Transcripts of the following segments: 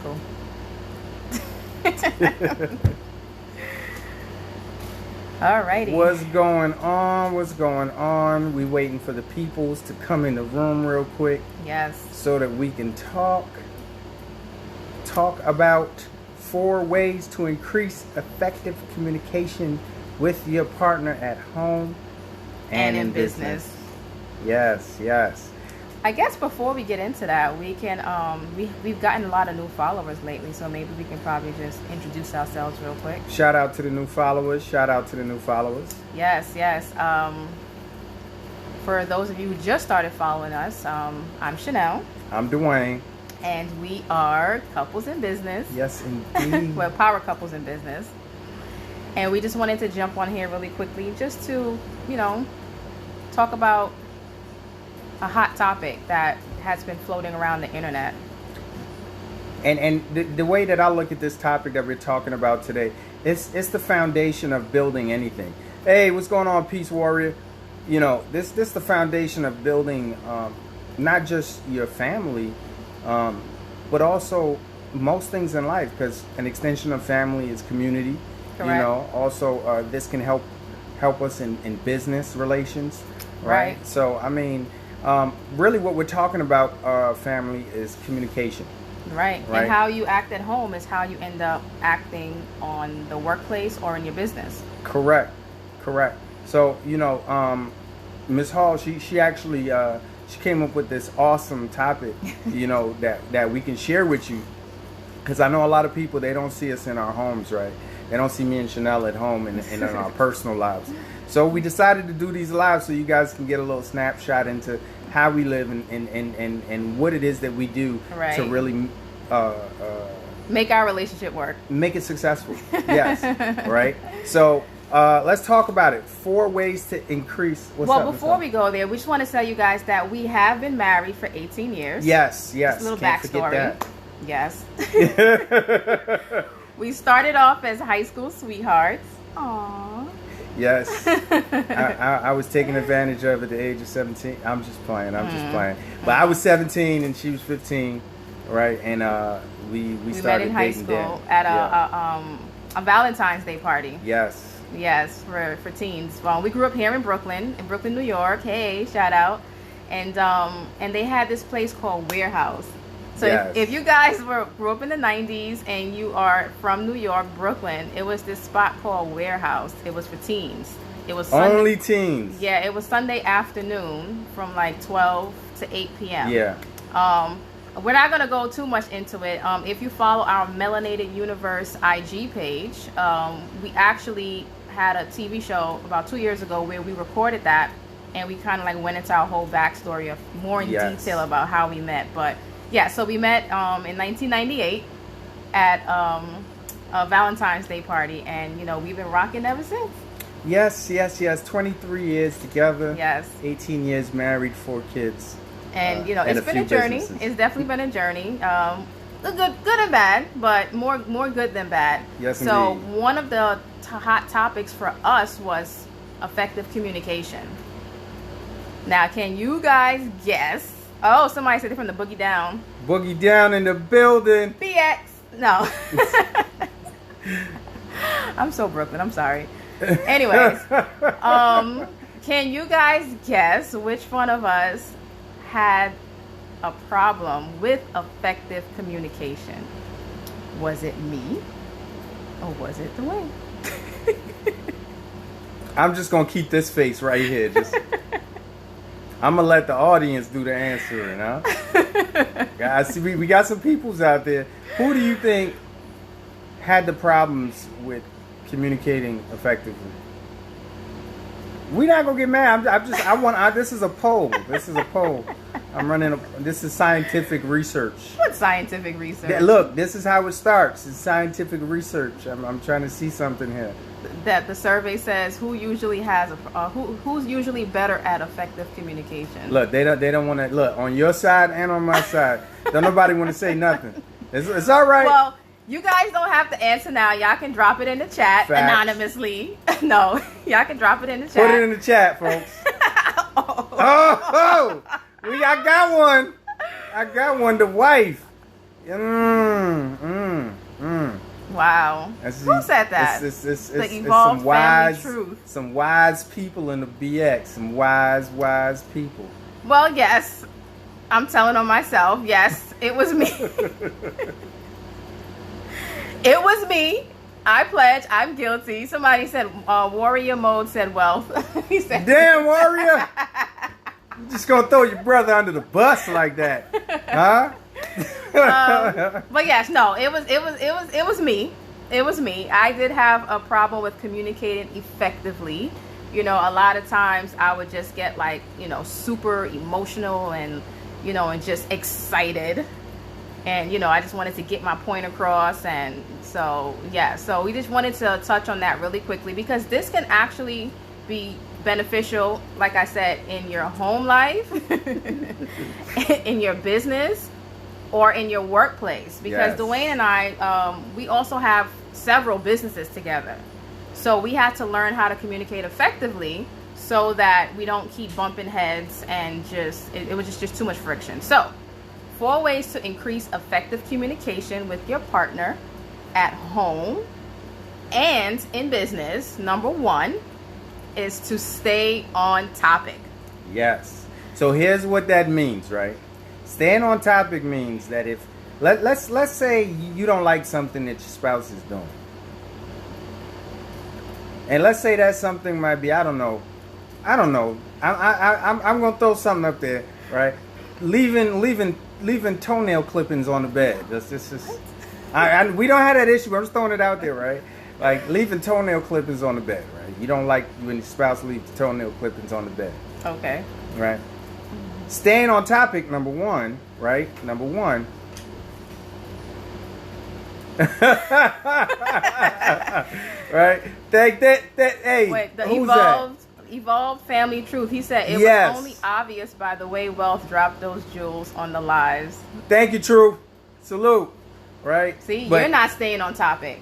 school. Alrighty. What's going on? What's going on? We waiting for the peoples to come in the room real quick. Yes. So that we can talk about 4 ways to increase effective communication with your partner at home and in business. Yes, yes. I guess before we get into that, we can we've gotten a lot of new followers lately, so maybe we can probably just introduce ourselves real quick. Shout out to the new followers. Yes. For those of you who just started following us, I'm Chanel. I'm Dwayne. And we are couples in business. Yes, indeed. We're power couples in business. And we just wanted to jump on here really quickly just to, talk about a hot topic that has been floating around the internet. And the way that I look at this topic that we're talking about today, it's the foundation of building anything. Hey, what's going on, Peace Warrior? This the foundation of building not just your family, but also most things in life, because an extension of family is community. Correct. Also this can help us in business relations, Right. So I mean, really what we're talking about, family, is communication. Right. And how you act at home is how you end up acting on the workplace or in your business. Correct. So Ms. Hall, she actually she came up with this awesome topic, that we can share with you, because I know a lot of people, they don't see us in our homes, right? They don't see me and Chanel at home and in our personal lives. So we decided to do these lives so you guys can get a little snapshot into how we live and what it is that we do to really make our relationship work, make it successful. Yes. Right. So let's talk about it. 4 ways to increase. Before we go there, we just want to tell you guys that we have been married for 18 years. Yes. Just a little Can't backstory. Yes. We started off as high school sweethearts. Aww. Yes. I was taking advantage of at the age of 17. I'm just playing. But I was 17 and she was 15, right? And we started met in high dating school then. at a Valentine's Day party. Yes, for teens. Well, we grew up here in Brooklyn, New York. Hey, shout out. And they had this place called Warehouse. So if you guys grew up in the 90s and you are from New York, Brooklyn, it was this spot called Warehouse. It was for teens. It was Sunday, only teens. Yeah, it was Sunday afternoon from like 12 to 8 p.m. Yeah. We're not going to go too much into it. If you follow our Melanated Universe IG page, we actually had a TV show about 2 years ago where we recorded that, and we kind of like went into our whole backstory of more in detail about how we met. But yeah, so we met in 1998 at a Valentine's Day party, and we've been rocking ever since. Yes. 23 years together. Yes. 18 years married, 4 kids. And it's been a journey. Businesses. It's definitely been a journey. Good and bad, but more good than bad. Yes, so indeed. One of the hot topics for us was effective communication. Now, can you guys guess? Oh, somebody said it from the Boogie Down. Boogie Down in the building. BX. No. I'm so Brooklyn. I'm sorry. Anyways, can you guys guess which one of us had a problem with effective communication? Was it me or was it Dwayne? I'm just gonna keep this face right here. I'm gonna let the audience do the answering, huh? Guys, we got some peoples out there. Who do you think had the problems with communicating effectively? We're not gonna get mad. This is a poll. I'm running. This is scientific research. What scientific research? Look, this is how it starts. It's scientific research. I'm trying to see something here. That the survey says who's usually better at effective communication. Look, they don't want to look on your side and on my side. Don't nobody want to say nothing. It's all right. Well, you guys don't have to answer now. Y'all can drop it in the chat anonymously. No, y'all can drop it in the chat. Put it in the chat, folks. I got one. The wife. Wow. Who said that? It's the evolved family truth. Some wise people in the BX. Some wise people. Well, yes. I'm telling on myself. Yes, it was me. It was me. I pledge. I'm guilty. Somebody said, Warrior Mode said wealth. He said, damn, Warrior. You just gonna throw your brother under the bus like that, huh? But yes, no, it was me. It was me. I did have a problem with communicating effectively. You know, a lot of times I would just get like, you know, super emotional and, you know, and just excited. And, you know, I just wanted to get my point across. And so, yeah, so we just wanted to touch on that really quickly, because this can actually be beneficial, like I said, in your home life, in your business, or in your workplace. Because Yes. Dwayne and I, we also have several businesses together. So we had to learn how to communicate effectively so that we don't keep bumping heads and just, it was just too much friction. So 4 ways to increase effective communication with your partner at home and in business. Number 1 is to stay on topic. Yes. So here's what that means, right? Staying on topic means that if let's say you don't like something that your spouse is doing, and let's say that something might be I don't know. I'm gonna throw something up there, right? Leaving toenail clippings on the bed. We don't have that issue. But I'm just throwing it out there, right? Like leaving toenail clippings on the bed, right? You don't like when your spouse leaves toenail clippings on the bed. Okay. Right. Staying on topic, number 1, right? Number 1. Right? Hey, Wait, the who's that? evolved family truth. He said it Yes. was only obvious by the way Wealth dropped those jewels on the lives. Thank you, True. Salute. Right? See, But- you're not staying on topic.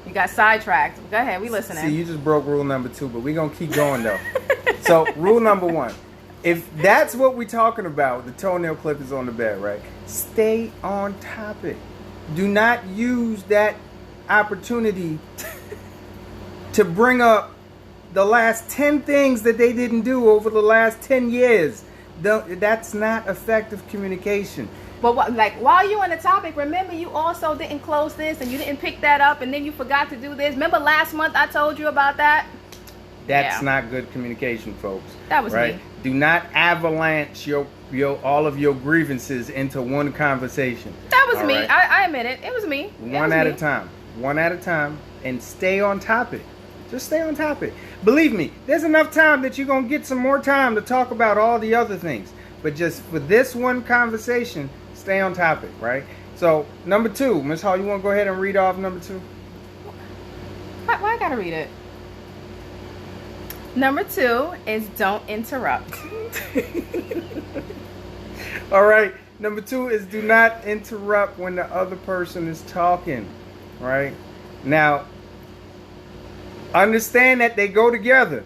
You got sidetracked. Go ahead, we listening. See, you just broke rule number 2, but we're going to keep going, though. So, rule number 1. If that's what we're talking about, the toenail clippers on the bed, right? Stay on topic. Do not use that opportunity to bring up the last 10 things that they didn't do over the last 10 years. That's not effective communication. But like while you're on the topic, remember you also didn't close this and you didn't pick that up and then you forgot to do this. Remember last month I told you about that? That's Yeah. not good communication, folks. That was right? me. Do not avalanche all of your grievances into one conversation. That was All me. right? I admit it. It was me. One at a time. One at a time. And stay on topic. Just stay on topic. Believe me, there's enough time that you're going to get some more time to talk about all the other things. But just for this one conversation, stay on topic, right? So, number 2, Ms. Hall, you want to go ahead and read off number 2? Why I gotta read it? Number 2 is don't interrupt. All right. Number 2 is do not interrupt when the other person is talking, right? Now, understand that they go together.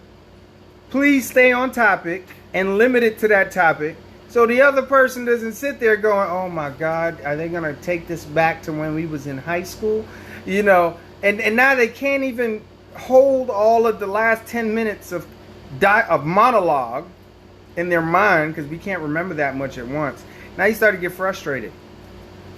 Please stay on topic and limit it to that topic so the other person doesn't sit there going, oh my God, are they going to take this back to when we was in high school? You know, and now they can't even hold all of the last 10 minutes of monologue in their mind because we can't remember that much at once. Now you start to get frustrated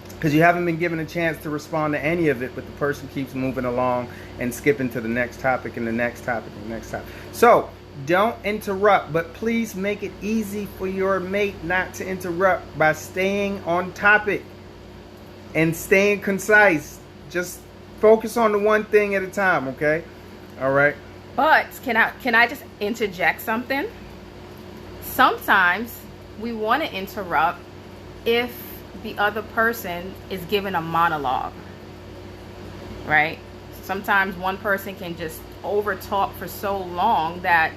because you haven't been given a chance to respond to any of it, but the person keeps moving along and skipping to the next topic and the next topic and the next topic. So don't interrupt, but please make it easy for your mate not to interrupt by staying on topic and staying concise. Just focus on the one thing at a time, okay? All right. But can I just interject something? Sometimes we want to interrupt if the other person is giving a monologue, right? Sometimes one person can just over talk for so long that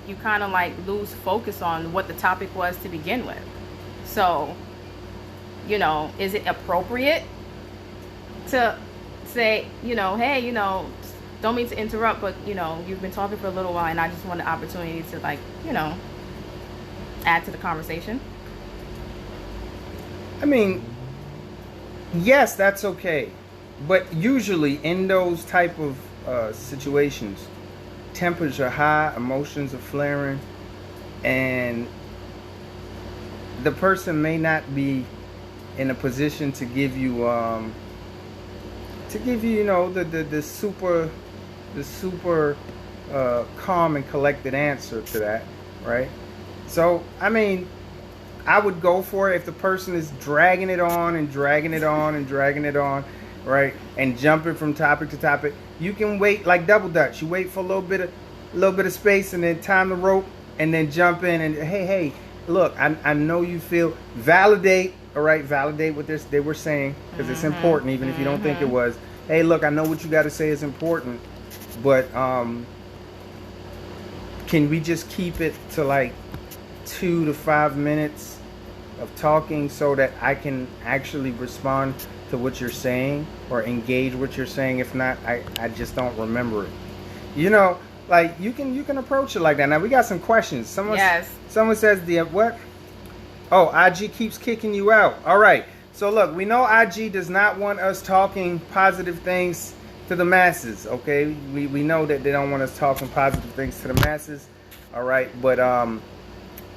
you kind of like lose focus on what the topic was to begin with. So, you know, is it appropriate to say, you know, hey, you know, don't mean to interrupt, but, you know, you've been talking for a little while and I just want an opportunity to, like, you know, add to the conversation? I mean, Yes, that's okay. But usually in those type of situations, tempers are high, emotions are flaring, and the person may not be in a position to give you you know the super calm and collected answer to that, right? So I mean, I would go for it if the person is dragging it on and dragging it on and dragging it on, right, and jumping from topic to topic. You can wait like double dutch. You wait for a little bit of space and then time the rope and then jump in and hey, look, I know you feel validate. All right, validate what they were saying because it's important, even if you don't think it was. Hey, look, I know what you got to say is important, but can we just keep it to like 2 to 5 minutes of talking so that I can actually respond to what you're saying or engage what you're saying? If not, I just don't remember it. You know, like you can approach it like that. Now we got some questions. Someone says the what? Oh, IG keeps kicking you out. All right. So look, we know IG does not want us talking positive things to the masses. Okay, we know that they don't want us talking positive things to the masses. All right, but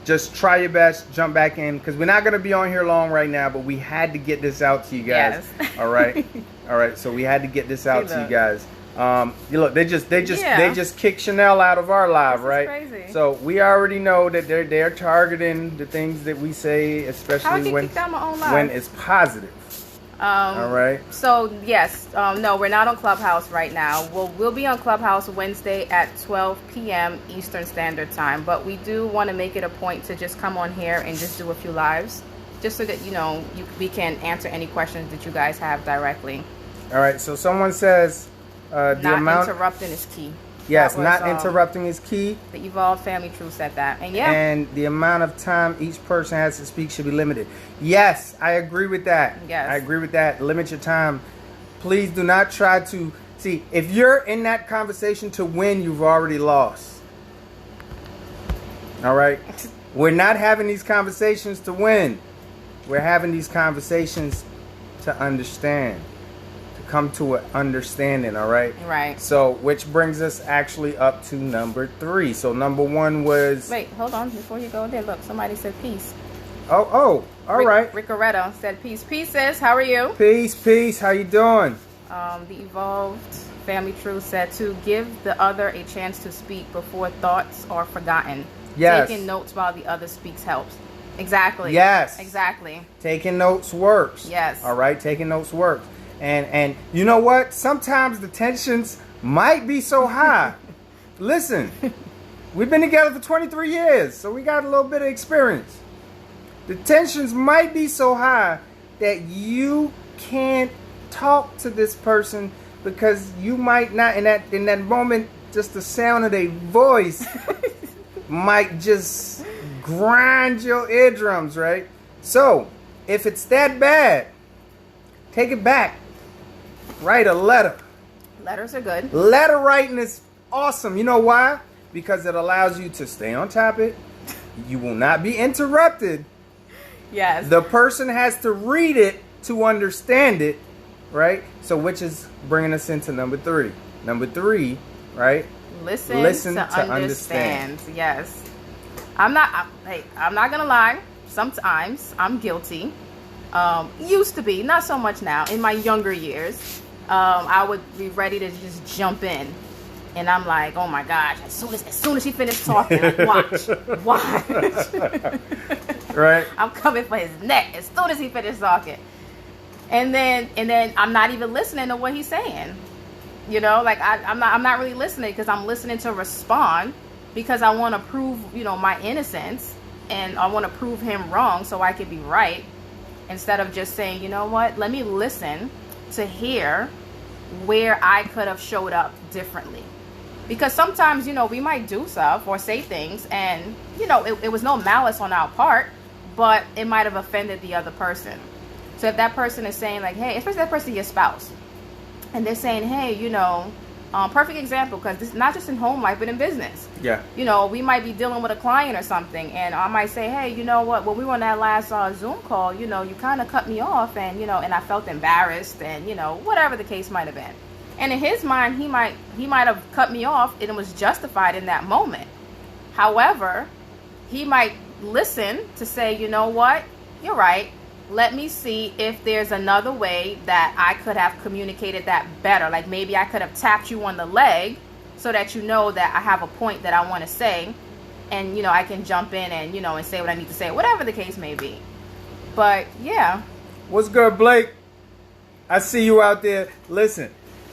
just try your best, jump back in, because we're not going to be on here long right now, but we had to get this out to you guys. Yes. All right. All right. So we had to get this out to you guys. You look, they just kicked Chanel out of our live, right? Crazy. So we already know that they're targeting the things that we say, especially when it's positive. All right. So yes, no, we're not on Clubhouse right now. We'll be on Clubhouse Wednesday at 12 p.m. Eastern Standard Time. But we do want to make it a point to just come on here and just do a few lives, just so that we can answer any questions that you guys have directly. All right. So someone says not interrupting is key. Yes, not interrupting is key. The Evolved Family True said that. And the amount of time each person has to speak should be limited. Yes, I agree with that. Yes. I agree with that. Limit your time. Please do not try to... See, if you're in that conversation to win, you've already lost. All right? We're not having these conversations to win. We're having these conversations to understand. Come to an understanding, all right? Right. So, which brings us actually up to number 3. So, number 1 was... Wait, hold on. Before you go there, look, somebody said peace. All right. Ricoretta said peace. Peace, sis. How are you? Peace. How you doing? The Evolved Family True said to give the other a chance to speak before thoughts are forgotten. Yes. Taking notes while the other speaks helps. Exactly. Yes. Exactly. Taking notes works. Yes. All right. Taking notes works. And you know what? Sometimes the tensions might be so high. Listen, we've been together for 23 years, so we got a little bit of experience. The tensions might be so high that you can't talk to this person because you might not, in that moment, just the sound of their voice might just grind your eardrums, right? So, if it's that bad, take it back. Write a letter. Letters are good. Letter writing is awesome. You know why? Because it allows you to stay on topic. You will not be interrupted. Yes. The person has to read it to understand it, right? So which is bringing us into number 3. Number 3, right? Listen to understand. Yes. I'm not gonna lie. Sometimes I'm guilty. Used to be, not so much now. In my younger years, I would be ready to just jump in, and I'm like, oh my gosh! As soon as she finished talking, like, watch. Right. I'm coming for his neck as soon as he finished talking, and then I'm not even listening to what he's saying. You know, like I'm not really listening because I'm listening to respond because I want to prove my innocence, and I want to prove him wrong so I can be right. Instead of just saying, you know what, let me listen to hear where I could have showed up differently. Because sometimes, we might do stuff or say things and, it was no malice on our part, but it might have offended the other person. So if that person is saying like, hey, especially that person, your spouse, and they're saying, hey, Perfect example, because this not just in home life, but in business. Yeah. You know, we might be dealing with a client or something, and I might say, hey, you know what? When we were on that last Zoom call, you know, you kind of cut me off, and you know, and I felt embarrassed, and you know, whatever the case might have been. And in his mind, he might have cut me off, and it was justified in that moment. However, he might listen to say, you know what? You're right. Let me see if there's another way that I could have communicated that better. Like maybe I could have tapped you on the leg so that you know that I have a point that I want to say, and you know, I can jump in and, you know, and say what I need to say, whatever the case may be. But yeah. What's good, Blake? I see you out there. Listen,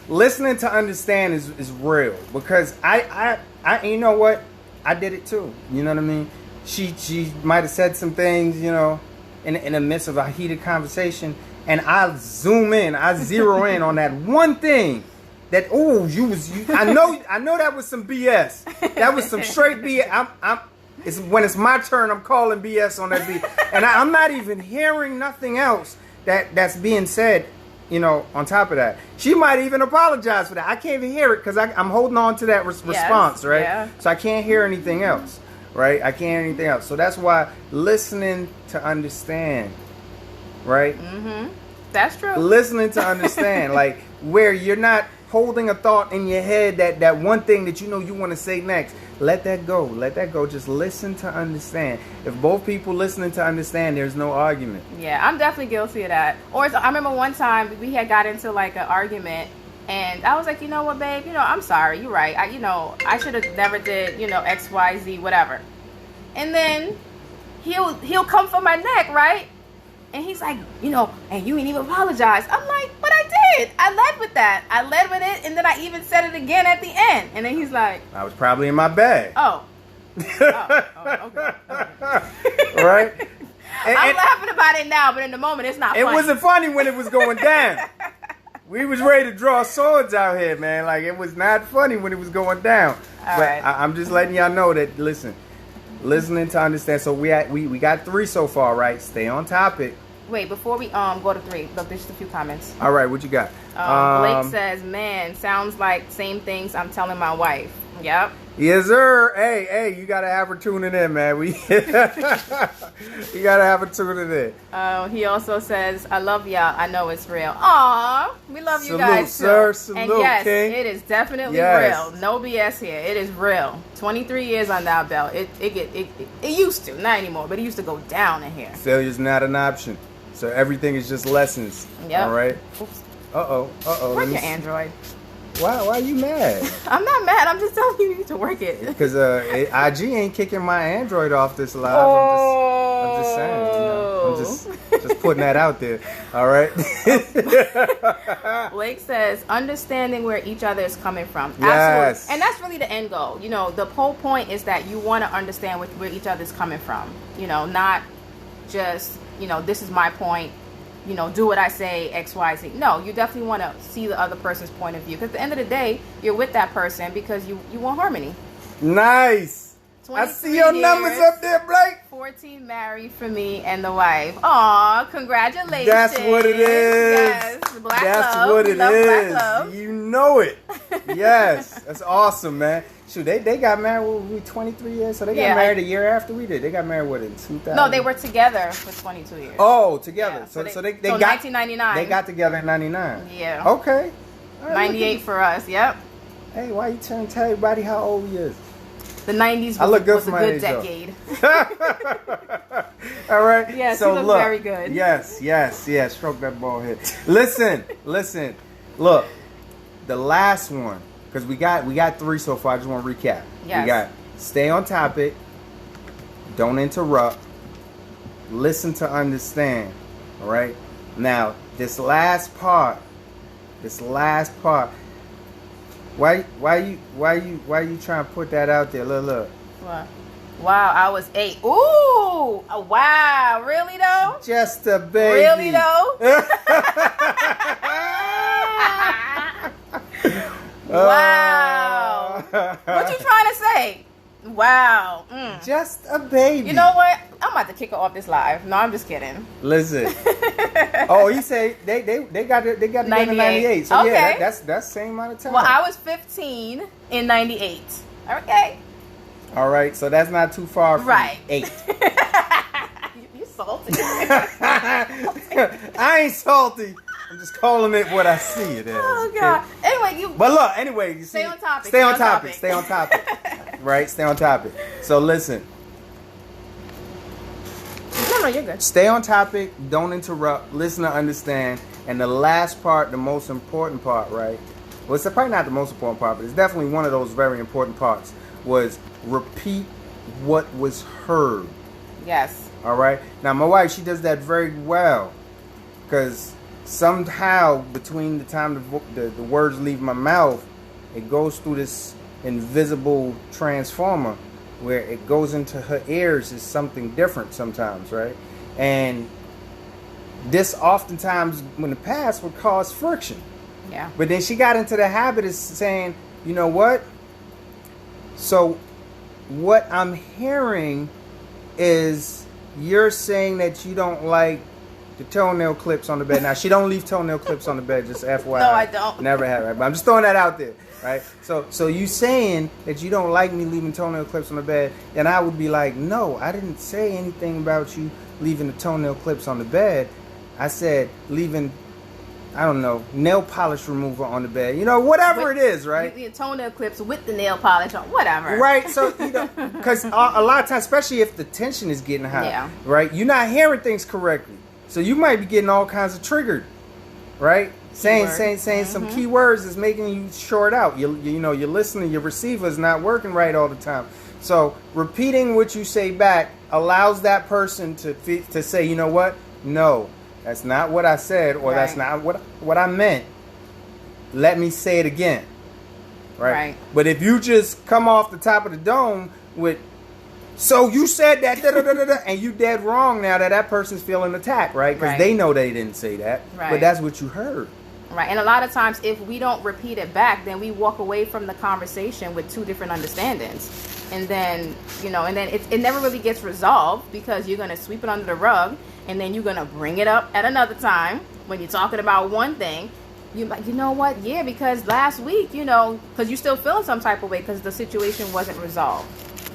listening to understand is real, because I you know what? I did it too. You know what I mean? She might have said some things, you know, in the midst of a heated conversation, and I zero in on that one thing that I know that was some BS. That was some straight BS. It's when it's my turn, I'm calling BS on that beat, and I'm not even hearing nothing else that's being said. You know, on top of that, she might even apologize for that. I can't even hear it because I'm holding on to that response, right? Yeah. So I can't hear anything else. Right? I can't hear anything else. So that's why listening to understand, right? Mm-hmm. That's true. Listening to understand, like where you're not holding a thought in your head, that one thing that you know you want to say next. Let that go. Let that go. Just listen to understand. If both people listening to understand, there's no argument. Yeah, I'm definitely guilty of that. Or I remember one time we had got into like an argument, and I was like, you know what, babe? You know, I'm sorry. You're right. I should have never did, you know, X, Y, Z, whatever. And then he'll come for my neck, right? And he's like, you know, and you ain't even apologize. I'm like, but I did. I led with that. I led with it, and then I even said it again at the end. And then he's like, I was probably in my bag. Oh. Okay. Right? I'm laughing about it now, but in the moment, it's not funny. It wasn't funny when it was going down. We was ready to draw swords out here, man. Like, it was not funny when it was going down. All but right. I'm just letting y'all know that, listen, listening to understand. So we got 3 so far, right? Stay on topic. Wait, before we go to 3, look, there's just a few comments. All right, what you got? Blake says, man, sounds like same things I'm telling my wife. Yep. Yes, sir. Hey, you gotta have her tuning in, man. You gotta have her tuning in. He also says, I love y'all. I know it's real. Aw, we love you guys, sir. too. Salute, and yes, King. it is definitely Yes. real. No BS here. It is real. 23 years on that belt. It used to, not anymore, but it used to go down in here. Failure's not an option. So everything is just lessons. Yep. All right. Oops. Uh-oh. Work your Android. Why are you mad? I'm not mad. I'm just telling you need to work it. Because IG ain't kicking my Android off this live. I'm just saying. You know, I'm just putting that out there. All right. Blake says, understanding where each other is coming from. Yes. Absolutely. And that's really the end goal. You know, the whole point is that you want to understand where each other is coming from. You know, not just, you know, this is my point. You know, do what I say, X, Y, Z. No, you definitely want to see the other person's point of view. Because at the end of the day, you're with that person because you want harmony. Nice. I see your numbers up there, Blake. 14 married for me and the wife. Aw, congratulations. That's what it is. Yes, black That's love. what We it love is. black love. You know it. Yes. That's awesome, man. Shoot, they got married, we 23 years, so they got married a year after we did. They got married, what, in 2000? No, they were together for 22 years. Oh, together. Yeah, so they got 1999. They got together in 99. Yeah. Okay. All right, 98 for us, yep. Hey, why you trying to tell everybody how old he is? The 90s I look good was for a my good age, though. decade. All right. Yes, so you look look, very good. Yes. Stroke that ball head. Listen. Look, the last one, because we got 3 so far. I just want to recap. Yes. We got stay on topic, don't interrupt, listen to understand. All right. Now this last part. Why you trying to put that out there? Look. What? Wow, I was 8. Ooh! Wow, really though? Just a baby. Really though? Wow. What you trying to say? Wow. Just a baby. You know what? I'm about to kick her off this live. No, I'm just kidding. Listen. Oh, he said they got together in 98. So Okay. yeah, that's same amount of time. Well, I was 15 in 98. Okay. All right, so that's not too far from Right. 8. You salty. I ain't salty. I'm just calling it what I see it as. Oh God. Anyway, But look, anyway, you Stay see, on topic. Stay on topic. Stay on topic. Right? Stay on topic. So listen, No, you're good. stay on topic, don't interrupt, listen to understand, and the last part, the most important part, right? Well, it's probably not the most important part, but it's definitely one of those very important parts, was repeat what was heard. Yes. All right? Now, my wife, she does that very well, because somehow between the time the words leave my mouth, it goes through this invisible transformer where it goes into her ears is something different sometimes, right? And this oftentimes in the past would cause friction. Yeah. But then she got into the habit of saying, you know what? So what I'm hearing is you're saying that you don't like the toenail clips on the bed. Now, she don't leave toenail clips on the bed, just FYI. No, I don't. Never have, right? But I'm just throwing that out there, right? So you saying that you don't like me leaving toenail clips on the bed, and I would be like, no, I didn't say anything about you leaving the toenail clips on the bed. I said leaving, I don't know, nail polish remover on the bed. You know, whatever it is, right? The toenail clips with the nail polish on, whatever. Right, so, you know, because a lot of times, especially if the tension is getting high, Yeah. right, you're not hearing things correctly. So you might be getting all kinds of triggered, right? Saying some key words is making you short out. You know, your listener, your receiver is not working right all the time. So repeating what you say back allows that person to say, you know what? No, that's not what I said, or that's not what I meant. Let me say it again. Right? But if you just come off the top of the dome with, so you said that, and you dead wrong now, that person's feeling attacked, right? Because they know they didn't say that, but that's what you heard. Right, and a lot of times if we don't repeat it back, then we walk away from the conversation with two different understandings. And then, you know, and then it never really gets resolved because you're going to sweep it under the rug, and then you're going to bring it up at another time when you're talking about one thing. You're like, you know what? Yeah, because last week, you know, because you're still feeling some type of way because the situation wasn't resolved.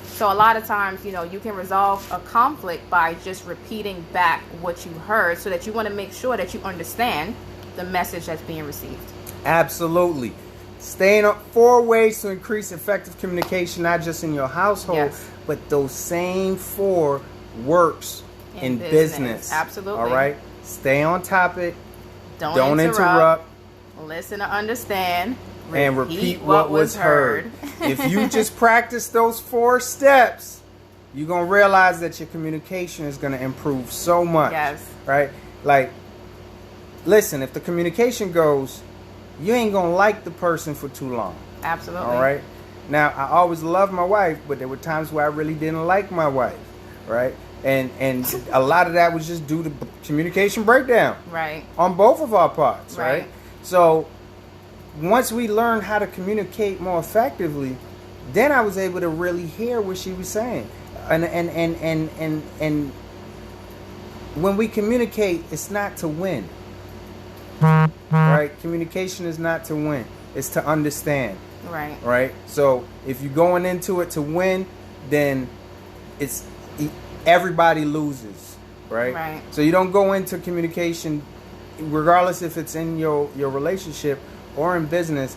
So a lot of times, you know, you can resolve a conflict by just repeating back what you heard so that you want to make sure that you understand the message that's being received. Absolutely. Staying up 4 ways to increase effective communication, not just in your household, but those same 4 works in business. Absolutely. All right? Stay on topic. Don't interrupt. Listen to understand. And repeat what was heard. If you just practice those 4 steps, you're going to realize that your communication is going to improve so much. Yes. Right? Like, listen, if the communication goes, you ain't going to like the person for too long. Absolutely. All right? Now, I always loved my wife, but there were times where I really didn't like my wife. Right? And a lot of that was just due to communication breakdown. Right. On both of our parts. Right. Right? So once we learned how to communicate more effectively, then I was able to really hear what she was saying. And when we communicate, it's not to win. Right? Communication is not to win. It's to understand. Right. Right? So if you're going into it to win, then everybody loses. Right? Right. So you don't go into communication, regardless if it's in your relationship or in business,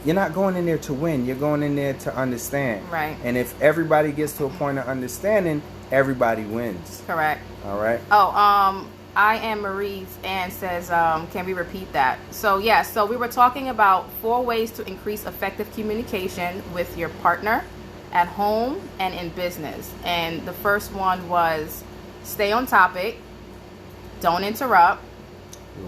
you're not going in there to win. You're going in there to understand. Right. And if everybody gets to a point of understanding, everybody wins. Correct. All right. Oh, I am Marie and says, can we repeat that? So so we were talking about 4 ways to increase effective communication with your partner at home and in business. And the first one was stay on topic, don't interrupt,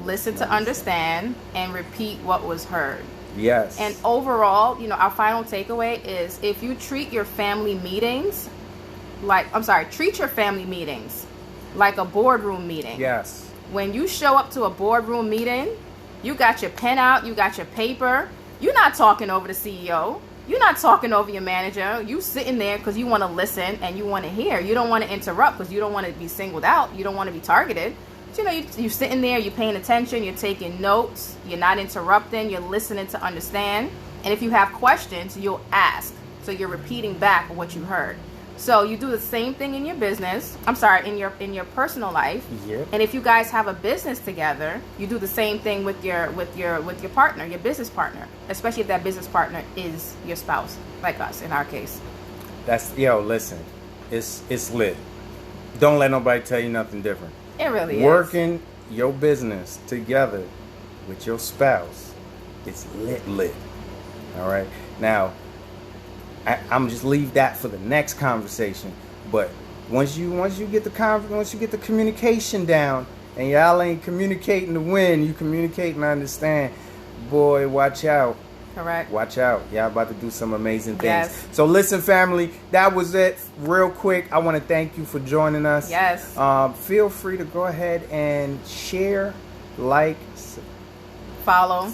listen to understand, and repeat what was heard. Yes. And overall, you know, our final takeaway is if you treat your family meetings treat your family meetings like a boardroom meeting. Yes. When you show up to a boardroom meeting, you got your pen out, you got your paper. You're not talking over the CEO. You're not talking over your manager. You sitting there because you want to listen and you want to hear. You don't want to interrupt because you don't want to be singled out. You don't want to be targeted. you know, you're sitting there, you're paying attention, you're taking notes, you're not interrupting, you're listening to understand. And if you have questions, you'll ask. So you're repeating back what you heard. So you do the same thing in your business. I'm sorry, in your personal life. Yep. And if you guys have a business together, you do the same thing with your partner, your business partner, especially if that business partner is your spouse, like us in our case. Listen, it's lit. Don't let nobody tell you nothing different. It really is. Working your business together with your spouse, it's lit. All right. Now, I'm just leave that for the next conversation. But once you get the communication down, and y'all ain't communicating to win, you communicate and understand. Boy, watch out. Correct. Watch out. Y'all about to do some amazing things. Yes. So listen, family, that was it. Real quick, I want to thank you for joining us. Yes. Feel free to go ahead and share, like, follow.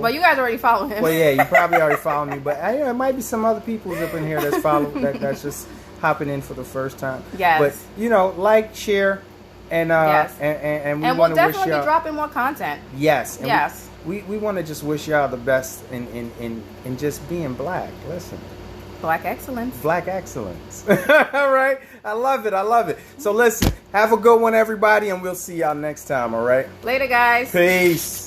Well, you guys already follow him. Well, yeah, you probably already follow me, but there might be some other people up in here that's that's just hopping in for the first time. Yes. But like, share, and yes. and we'll definitely be dropping more content. Yes. And yes. We want to just wish y'all the best in just being black. Listen. Black excellence. Black excellence. All right. I love it. So listen, have a good one, everybody, and we'll see y'all next time. All right. Later, guys. Peace.